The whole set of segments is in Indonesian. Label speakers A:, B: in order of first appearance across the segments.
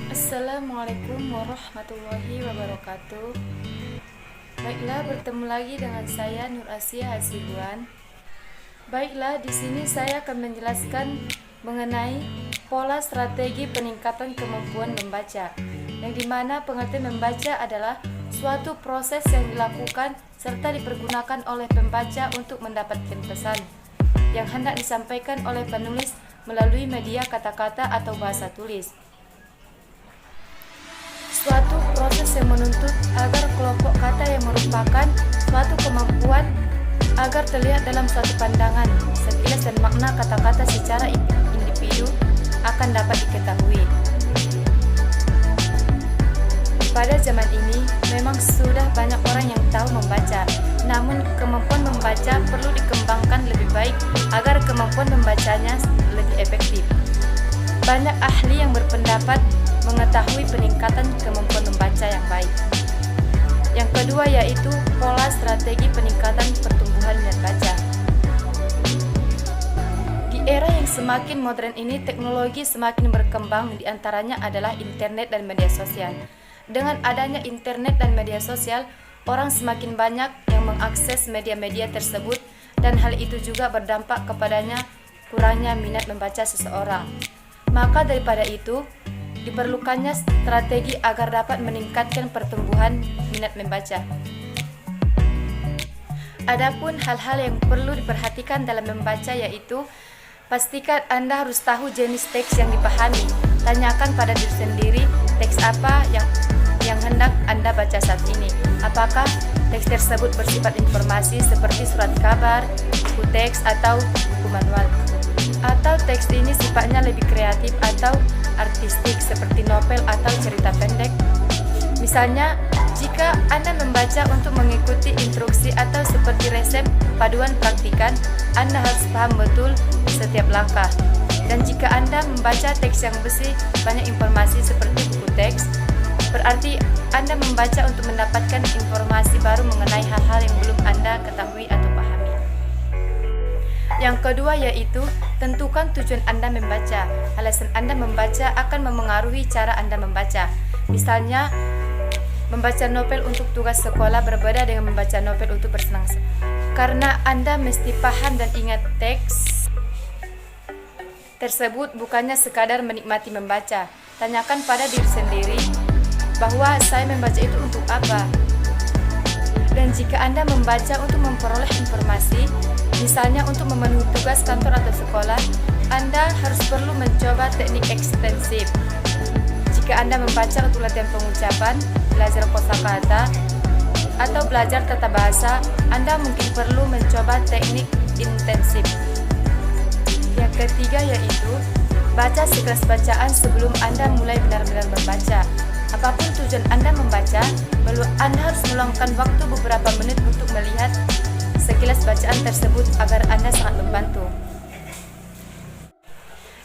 A: Assalamualaikum warahmatullahi wabarakatuh. Baiklah, bertemu lagi dengan saya Nur Asia Hasibuan. Baiklah, di sini saya akan menjelaskan mengenai pola strategi peningkatan kemampuan membaca, yang dimana pengertian membaca adalah suatu proses yang dilakukan serta dipergunakan oleh pembaca untuk mendapatkan pesan yang hendak disampaikan oleh penulis melalui media kata-kata atau bahasa tulis. Suatu proses yang menuntut agar kelompok kata yang merupakan suatu kemampuan agar terlihat dalam suatu pandangan, sekilas dan makna kata-kata secara individu akan dapat diketahui. Pada zaman ini, memang sudah banyak orang yang tahu membaca, namun kemampuan membaca perlu dikembangkan lebih baik agar kemampuan membacanya lebih efektif. Banyak ahli yang berpendapat mengetahui peningkatan kemampuan membaca yang baik. Yang kedua yaitu pola strategi peningkatan pertumbuhan minat baca. Di era yang semakin modern ini, teknologi semakin berkembang, diantaranya adalah internet dan media sosial. Dengan adanya internet dan media sosial, orang semakin banyak yang mengakses media-media tersebut, dan hal itu juga berdampak kepadanya kurangnya minat membaca seseorang. Maka daripada itu, diperlukannya strategi agar dapat meningkatkan pertumbuhan minat membaca. Adapun hal-hal yang perlu diperhatikan dalam membaca yaitu pastikan Anda harus tahu jenis teks yang dipahami. Tanyakan pada diri sendiri teks apa yang hendak Anda baca saat ini. Apakah teks tersebut bersifat informasi seperti surat kabar, buku teks, atau buku manual? Atau teks ini sifatnya lebih kreatif atau artistik seperti novel atau cerita pendek. Misalnya, jika Anda membaca untuk mengikuti instruksi atau seperti resep paduan praktikan, Anda harus paham betul setiap langkah. Dan jika Anda membaca teks yang berisi banyak informasi seperti buku teks, berarti Anda membaca untuk mendapatkan informasi baru mengenai hal-hal yang belum Anda ketahui atau pahami. Yang kedua yaitu tentukan tujuan Anda membaca. Alasan Anda membaca akan memengaruhi cara Anda membaca. Misalnya, membaca novel untuk tugas sekolah berbeda dengan membaca novel untuk bersenang-senang. Karena Anda mesti paham dan ingat teks tersebut, bukannya sekadar menikmati membaca. Tanyakan pada diri sendiri bahwa saya membaca itu untuk apa. Dan jika Anda membaca untuk memperoleh informasi, misalnya untuk memenuhi tugas kantor atau sekolah, Anda harus perlu mencoba teknik ekstensif. Jika Anda membaca untuk latihan pengucapan, belajar kosakata, atau belajar tata bahasa, Anda mungkin perlu mencoba teknik intensif. Yang ketiga yaitu baca sekelas bacaan sebelum Anda mulai benar-benar membaca. Apapun tujuan Anda membaca, Anda harus meluangkan waktu beberapa menit untuk melihat sekilas bacaan tersebut agar Anda sangat membantu.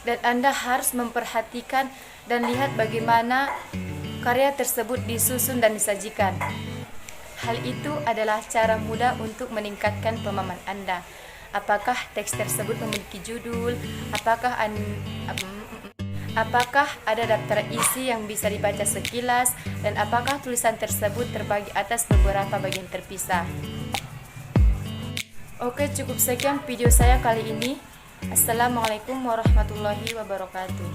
A: Dan Anda harus memperhatikan dan lihat bagaimana karya tersebut disusun dan disajikan. Hal itu adalah cara mudah untuk meningkatkan pemahaman Anda. Apakah teks tersebut memiliki judul? Apakah ada daftar isi yang bisa dibaca sekilas? Dan apakah tulisan tersebut terbagi atas beberapa bagian terpisah? Oke, cukup sekian video saya kali ini. Assalamualaikum warahmatullahi wabarakatuh.